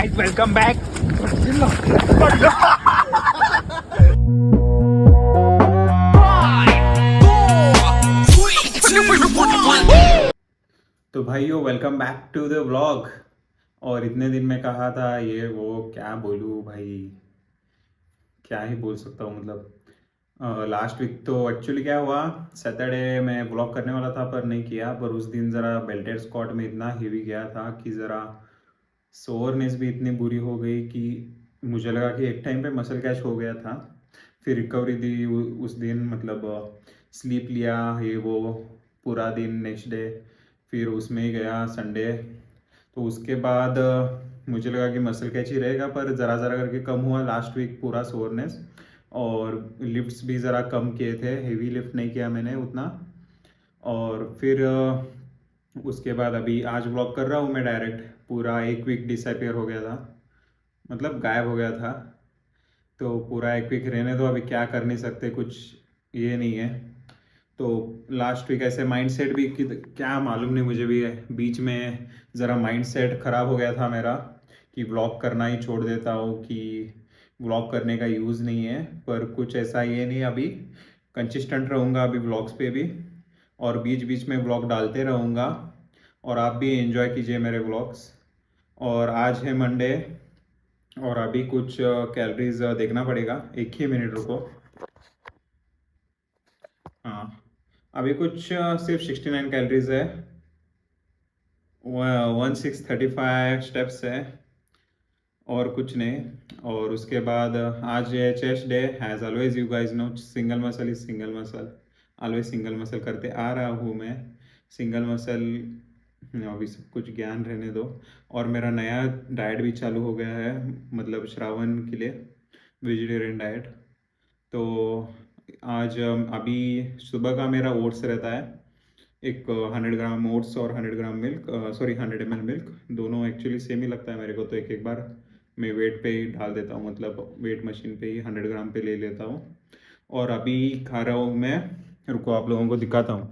Welcome back. तो भाइयों welcome back to the vlog. और इतने दिन में कहा था ये वो क्या बोलूँ भाई, क्या ही बोल सकता हूँ। मतलब लास्ट वीक तो एक्चुअली क्या हुआ, सैटरडे में व्लॉग करने वाला था पर नहीं किया। पर उस दिन ज़रा बेल्टेड स्क्वाट में इतना हेवी गया था कि ज़रा सोरनेस भी इतनी बुरी हो गई कि मुझे लगा कि एक टाइम पे मसल कैच हो गया था। फिर रिकवरी दी उस दिन, मतलब स्लीप लिया ये वो पूरा दिन नेक्स्ट डे, फिर उसमें ही गया संडे। तो उसके बाद मुझे लगा कि मसल कैच ही रहेगा, पर ज़रा ज़रा करके कम हुआ लास्ट वीक पूरा सोरनेस। और लिफ्ट्स भी ज़रा कम किए थे, हेवी लिफ्ट नहीं किया मैंने उतना। और फिर उसके बाद अभी आज व्लॉग कर रहा हूँ मैं डायरेक्ट। पूरा एक वीक डिसअपियर हो गया था, मतलब गायब हो गया था। तो पूरा एक वीक रहने दो, अभी क्या कर नहीं सकते, कुछ ये नहीं है। तो लास्ट वीक ऐसे माइंडसेट भी क्या मालूम नहीं, मुझे भी है बीच में ज़रा माइंडसेट ख़राब हो गया था मेरा कि व्लॉग करना ही छोड़ देता हूँ, कि व्लॉग करने का यूज़ नहीं है। पर कुछ ऐसा ये नहीं, अभी कंसिस्टेंट रहूँगा अभी व्लॉग्स पे भी, और बीच बीच में व्लॉग डालते रहूँगा। और आप भी एंजॉय कीजिए मेरे व्लॉग्स। और आज है मंडे, और अभी कुछ कैलोरीज देखना पड़ेगा, एक ही मिनट रुको। हाँ, अभी कुछ सिर्फ 69 कैलोरीज है, 1635 स्टेप्स है, और कुछ नहीं। और उसके बाद आज है chest day. Has always you guys know, single muscle is single muscle, always single muscle करते आ रहा हूँ मैं। सिंगल मसल, अभी सब कुछ ज्ञान रहने दो। और मेरा नया डाइट भी चालू हो गया है, मतलब श्रावण के लिए वेजिटेरियन डाइट। तो आज अभी सुबह का मेरा ओट्स रहता है, एक 100 ग्राम ओट्स और 100 ग्राम मिल्क, सॉरी 100 ml मिल्क, दोनों एक्चुअली सेम ही लगता है मेरे को। तो एक एक बार मैं वेट पे ही डाल देता हूँ, मतलब वेट मशीन पे ही 100 ग्राम पे ले लेता हूँ। और अभी खा रहा हूँ मैं, रुको आप लोगों को दिखाता हूँ।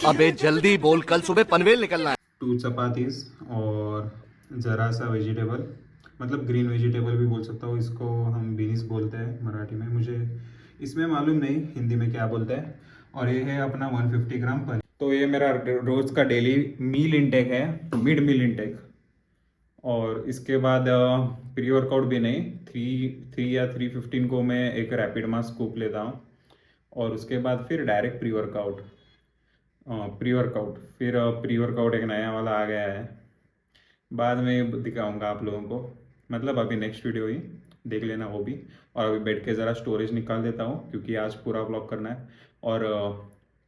अबे जल्दी बोल, कल सुबह पनवेल निकलना है। 2 चपातीस और ज़रा सा वेजिटेबल, मतलब ग्रीन वेजिटेबल भी बोल सकता हूँ इसको, हम बीन्स बोलते हैं मराठी में, मुझे इसमें मालूम नहीं हिंदी में क्या बोलते हैं। और ये है अपना 150 ग्राम पनीर। तो ये मेरा रोज़ का डेली मील इंटेक है, मिड मील इंटेक। और इसके बाद प्री वर्कआउट भी नहीं, 3 या 3:15 को मैं एक रैपिड मास स्कूप लेता हूँ। और उसके बाद फिर डायरेक्ट प्री वर्कआउट फिर प्री वर्कआउट एक नया वाला आ गया है, बाद में दिखाऊंगा आप लोगों को, मतलब अभी नेक्स्ट वीडियो ही देख लेना वो भी। और अभी बैठ के ज़रा स्टोरेज निकाल देता हूँ, क्योंकि आज पूरा व्लॉग करना है और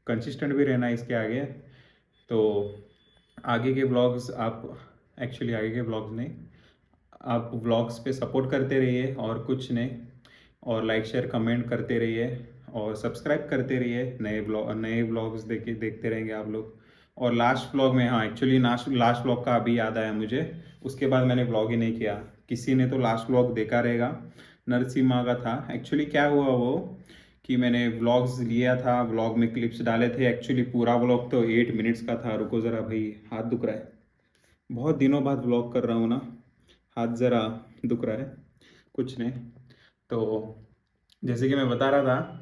कंसिस्टेंट भी रहना है इसके आगे। तो आगे के व्लॉग्स आप, एक्चुअली आगे के व्लॉग्स नहीं, आप व्लॉग्स पे सपोर्ट करते रहिए और कुछ नहीं। और लाइक शेयर कमेंट करते रहिए और सब्सक्राइब करते रहिए, नए व्लॉग्स देखते रहेंगे आप लोग। और लास्ट व्लॉग में, हाँ एक्चुअली लास्ट व्लॉग का अभी याद आया मुझे, उसके बाद मैंने व्लॉग ही नहीं किया। किसी ने तो लास्ट व्लॉग देखा रहेगा, नरसिम्हा का था। एक्चुअली क्या हुआ वो कि मैंने व्लॉग्स लिया था, व्लॉग में क्लिप्स डाले थे। एक्चुअली पूरा व्लॉग तो 8 मिनट्स का था। रुको ज़रा भाई, हाथ दुख रहा है, बहुत दिनों बाद व्लॉग कर रहा हूँ ना, हाथ ज़रा दुख रहा है, कुछ नहीं। तो जैसे कि मैं बता रहा था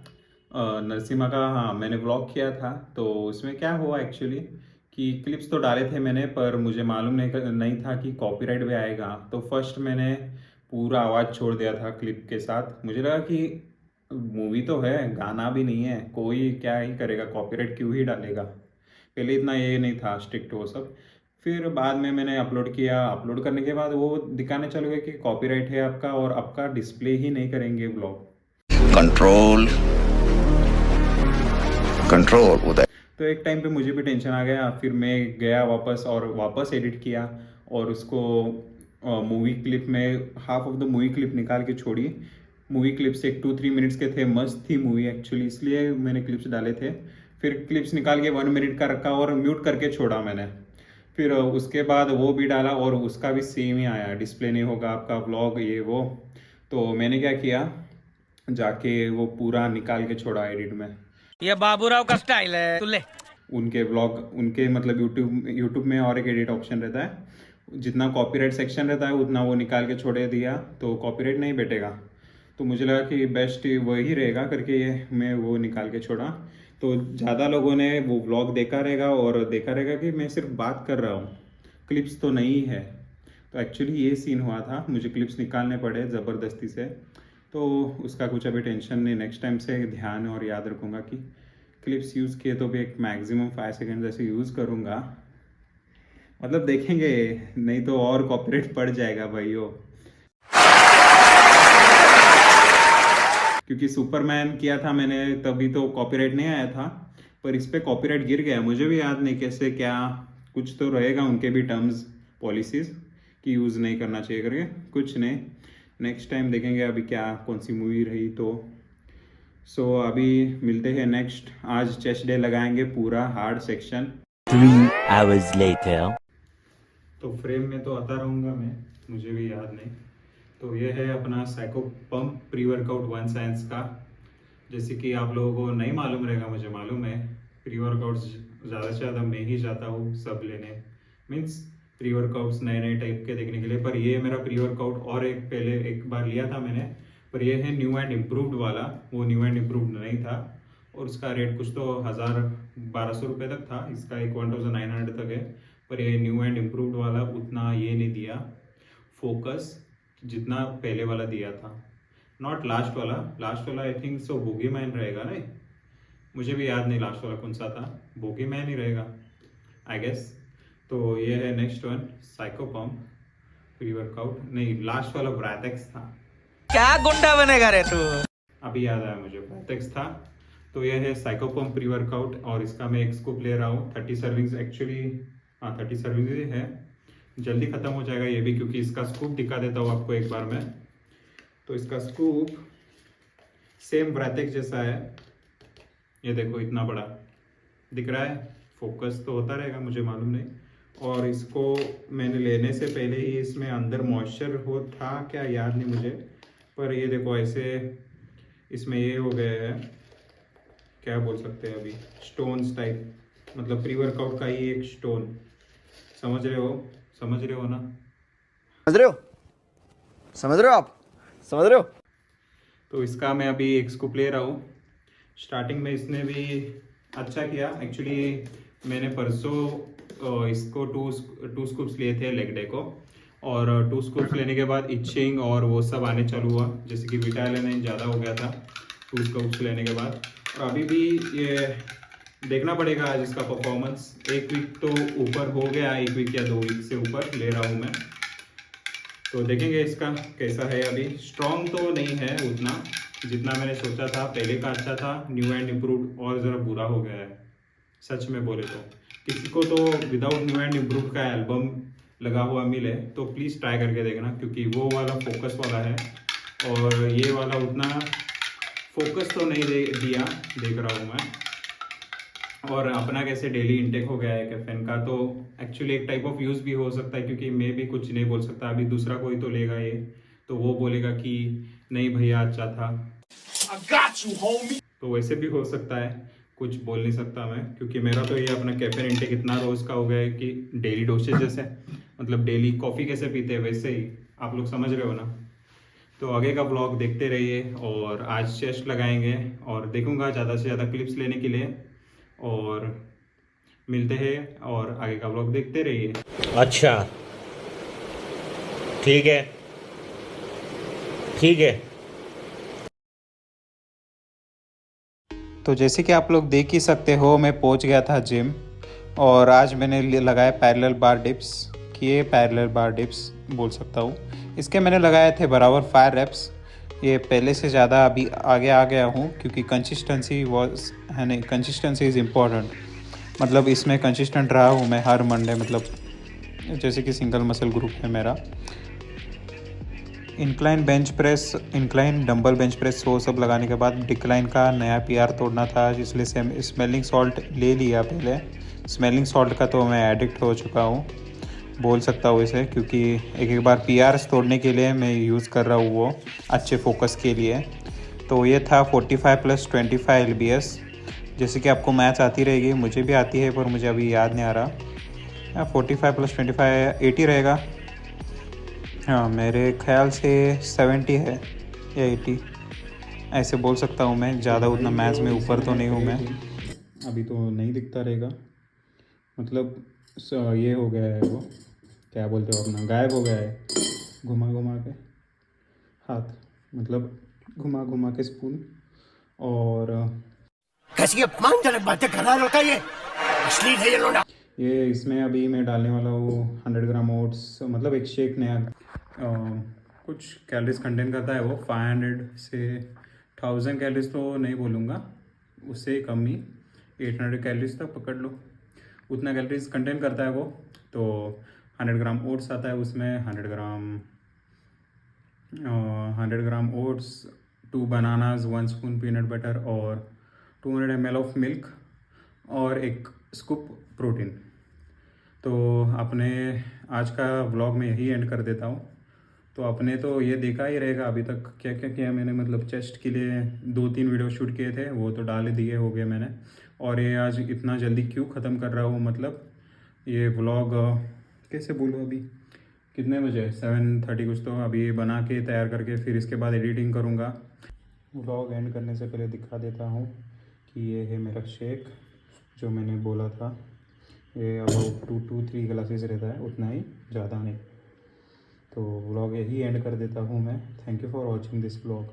नरसिम्हा का, हाँ मैंने व्लॉग किया था। तो उसमें क्या हुआ एक्चुअली कि क्लिप्स तो डाले थे मैंने, पर मुझे मालूम नहीं था कि कॉपीराइट भी आएगा। तो फर्स्ट मैंने पूरा आवाज़ छोड़ दिया था क्लिप के साथ। मुझे लगा कि मूवी तो है, गाना भी नहीं है, कोई क्या ही करेगा, कॉपीराइट क्यों ही डालेगा। पहले इतना ये नहीं था स्ट्रिक्ट वो सब। फिर बाद में मैंने अपलोड किया, अपलोड करने के बाद वो दिखाने चल गए कि कॉपीराइट है आपका और आपका डिस्प्ले ही नहीं करेंगे व्लॉग। कंट्रोल कंट्रोल उदय। तो एक टाइम पे मुझे भी टेंशन आ गया। फिर मैं गया वापस और वापस एडिट किया, और उसको मूवी क्लिप में half of the movie clip निकाल के छोड़ी। मूवी क्लिप्स एक 2-3 मिनट्स के थे, मस्त थी मूवी एक्चुअली, इसलिए मैंने क्लिप्स डाले थे। फिर क्लिप्स निकाल के 1 मिनट का रखा और म्यूट करके छोड़ा मैंने। फिर उसके बाद वो भी डाला और उसका भी सेम ही आया, डिस्प्ले नहीं होगा आपका व्लॉग ये वो। तो मैंने क्या किया, जाके वो पूरा निकाल के छोड़ा एडिट में। ये बाबूराव का स्टाइल है, तू ले। उनके व्लॉग, उनके मतलब यूट्यूब में और एक एडिट ऑप्शन रहता है, जितना कॉपीराइट सेक्शन रहता है उतना वो निकाल के छोड़े दिया तो कॉपीराइट नहीं बैठेगा। तो मुझे लगा कि बेस्ट वही रहेगा करके ये मैं वो निकाल के छोड़ा। तो ज़्यादा लोगों ने वो व्लॉग देखा रहेगा कि मैं सिर्फ बात कर रहा हूँ, क्लिप्स तो नहीं है। तो एक्चुअली ये सीन हुआ था, मुझे क्लिप्स निकालने पड़े ज़बरदस्ती से। तो उसका कुछ अभी टेंशन नहीं, नेक्स्ट टाइम से ध्यान और याद रखूँगा कि क्लिप्स यूज़ किए तो भी एक मैक्सिमम 5 सेकेंड ऐसे यूज़ करूँगा। मतलब देखेंगे, नहीं तो और कॉपीराइट पड़ जाएगा भाइयों। क्योंकि सुपरमैन किया था मैंने तभी तो कॉपीराइट नहीं आया था, पर इस पे कॉपीराइट गिर गया। मुझे भी याद नहीं कैसे क्या, कुछ तो रहेगा उनके भी टर्म्स पॉलिसीज़ कि यूज़ नहीं करना चाहिए करके, कुछ नहीं। नेक्स्ट टाइम देखेंगे अभी क्या कौन सी मूवी रही तो। सो अभी मिलते हैं नेक्स्ट। आज चेस्ट डे लगाएंगे पूरा हार्ड सेक्शन। 3 hours later. तो फ्रेम में तो आता रहूँगा मैं, मुझे भी याद नहीं। तो ये है अपना psycho pump pre workout 1 science का। जैसे कि आप लोगों को नहीं मालूम रहेगा, मुझे मालूम है, प्री वर्कआउट्स ज़्यादा से ज़्यादा मैं ही जाता हूँ सब लेने, मीन्स प्री वर्कआउट्स नए नए टाइप के देखने के लिए। पर ये मेरा प्री वर्कआउट और पहले एक बार लिया था मैंने, पर ये है न्यू एंड इम्प्रूव्ड वाला। वो न्यू एंड इम्प्रूव्ड नहीं था और उसका रेट कुछ तो 1000-1200 रुपये तक था। इसका एक 1900 तक है। पर ये न्यू एंड इम्प्रूव्ड वाला उतना ये नहीं दिया फोकस जितना पहले वाला दिया था। नॉट लास्ट वाला I think so bogie man रहेगा। नहीं, मुझे भी याद नहीं लास्ट वाला कौन सा था, बोगी मैन ही रहेगा आई गेस। तो ये है next one, psycho pump pre workout. नहीं, लास्ट वाला ब्रैथेक्स था। क्या गुंडा बनेगा रे तू? अभी याद आया मुझे, ब्रैथेक्स था। तो ये है साइको पंप प्री वर्कआउट और इसका मैं एक स्कूप ले रहा हूँ। 30 सर्विंग्स एक्चुअली, हाँ 30 सर्विंग्स है। जल्दी ख़त्म हो जाएगा ये भी, क्योंकि इसका स्कूप दिखा देता हूँ आपको एक बार मैं। तो इसका स्कूप सेम ब्रैथेक्स जैसा है। ये देखो इतना बड़ा दिख रहा है, फोकस तो होता रहेगा, मुझे मालूम नहीं। और इसको मैंने लेने से पहले ही इसमें अंदर मॉइस्चर हो था क्या याद नहीं मुझे, पर ये देखो ऐसे इसमें ये हो गया है, क्या बोल सकते हैं अभी, स्टोन्स टाइप, मतलब प्री वर्कआउट का ही एक स्टोन। समझ रहे हो ना? समझ रहे हो आप? तो इसका मैं अभी एक स्कूप ले रहा हूँ। स्टार्टिंग में इसने भी अच्छा किया। एक्चुअली मैंने परसों इसको टू स्कूप्स लिए थे लेग डे को, और 2 स्कूप्स लेने के बाद इचिंग और वो सब आने चालू हुआ, जैसे कि विटामिन ज़्यादा हो गया था 2 स्कूप्स लेने के बाद। और अभी भी ये देखना पड़ेगा आज इसका परफॉर्मेंस। 1 वीक तो ऊपर हो गया, 1 वीक या 2 वीक से ऊपर ले रहा हूँ मैं। तो देखेंगे इसका कैसा है। अभी स्ट्रॉन्ग तो नहीं है उतना जितना मैंने सोचा था। पहले का अच्छा था, न्यू एंड इम्प्रूव्ड और ज़रा बुरा हो गया है सच में बोले तो। किसी को तो विदाउट न्यू एंड इम्प्रूव्ड का एल्बम लगा हुआ मिले तो प्लीज़ ट्राई करके देखना, क्योंकि वो वाला फोकस वाला है और ये वाला उतना फोकस तो नहीं देख रहा हूँ मैं। और अपना कैसे डेली इंटेक हो गया है कैफीन का, तो एक्चुअली एक टाइप ऑफ यूज़ भी हो सकता है, क्योंकि मैं भी कुछ नहीं बोल सकता। अभी दूसरा कोई तो लेगा ये, तो वो बोलेगा कि नहीं भैया अच्छा था। I got you, homie. तो वैसे भी हो सकता है, कुछ बोल नहीं सकता मैं, क्योंकि मेरा तो ये अपना कैफीन इंटेक इतना रोज़ का हो गया है कि डेली डोसेज जैसे, मतलब डेली कॉफ़ी कैसे पीते हैं वैसे ही, आप लोग समझ रहे हो ना। तो आगे का ब्लॉग देखते रहिए। और आज चेस्ट लगाएंगे और देखूंगा ज़्यादा से ज़्यादा क्लिप्स लेने के लिए, और मिलते हैं और आगे का ब्लॉग देखते रहिए। अच्छा ठीक है। तो जैसे कि आप लोग देख ही सकते हो, मैं पहुंच गया था जिम और आज मैंने लगाया पैरेलल बार डिप्स, किए पैरेलल बार डिप्स बोल सकता हूँ। इसके मैंने लगाए थे बराबर 5 रेप्स। ये पहले से ज़्यादा अभी आगे आ गया हूँ, क्योंकि कंसिस्टेंसी है नहीं, कंसिस्टेंसी इज़ इम्पॉर्टेंट। मतलब इसमें कंसिस्टेंट रहा हूँ मैं हर मंडे, मतलब जैसे कि सिंगल मसल ग्रुप है मेरा। Incline bench press, incline dumbbell bench press, वो सब लगाने के बाद डिक्लाइन का नया PR तोड़ना था, इसलिए से स्मेलिंग सॉल्ट ले लिया पहले। स्मेलिंग सॉल्ट का तो मैं एडिक्ट हो चुका हूँ बोल सकता हूँ इसे, क्योंकि एक बार PRs तोड़ने के लिए मैं यूज़ कर रहा हूँ वो अच्छे फोकस के लिए। तो ये था 45 + 25 LBS। जैसे कि आपको मैथ्स आती रहेगी, मुझे भी आती है पर मुझे अभी याद नहीं आ रहा। या 45 + 25 80 रहेगा। हाँ मेरे ख्याल से 70 है या 80 ऐसे बोल सकता हूँ मैं। ज़्यादा उतना मैथ्स में ऊपर तो नहीं हूँ मैं। अभी तो नहीं दिखता रहेगा, मतलब ये हो गया है वो, क्या बोलते हो अपना, गायब हो गया है घुमा घुमा के हाथ, मतलब घुमा घुमा के स्पून। और कैसी अपमानजनक बातें कर रहा होता है ये, अश्लील है ये लोना। ये इसमें अभी मैं डालने वाला हूँ 100 ग्राम ओट्स, मतलब एक शेक नया। कुछ कैलोरीज कंटेन करता है वो 500 से 1000 कैलोरीज तो नहीं बोलूँगा, उससे कम ही 800 कैलोरीज तक पकड़ लो, उतना कैलोरीज कंटेन करता है वो। तो 100 ग्राम ओट्स आता है उसमें, 100 gram oats, 2 bananas, 1 spoon peanut butter और 200 ml ऑफ मिल्क और एक स्कूप प्रोटीन। तो अपने आज का व्लॉग में यही एंड कर देता हूँ। तो अपने तो ये देखा ही रहेगा अभी तक क्या क्या किया मैंने, मतलब चेस्ट के लिए 2-3 वीडियो शूट किए थे, वो तो डाल दिए हो गए मैंने। और ये आज इतना जल्दी क्यों ख़त्म कर रहा हूँ, मतलब ये व्लॉग कैसे बोलूँ, अभी कितने बजे, 7:30 कुछ, तो अभी बना के तैयार करके फिर इसके बाद एडिटिंग करूँगा। व्लॉग एंड करने से पहले दिखा देता हूँ कि ये है मेरा शेक जो मैंने बोला था। ये अबाउट 2 to 3 ग्लासेस रहता है, उतना ही, ज़्यादा नहीं। तो व्लॉग यही एंड कर देता हूँ मैं। Thank you for watching this vlog.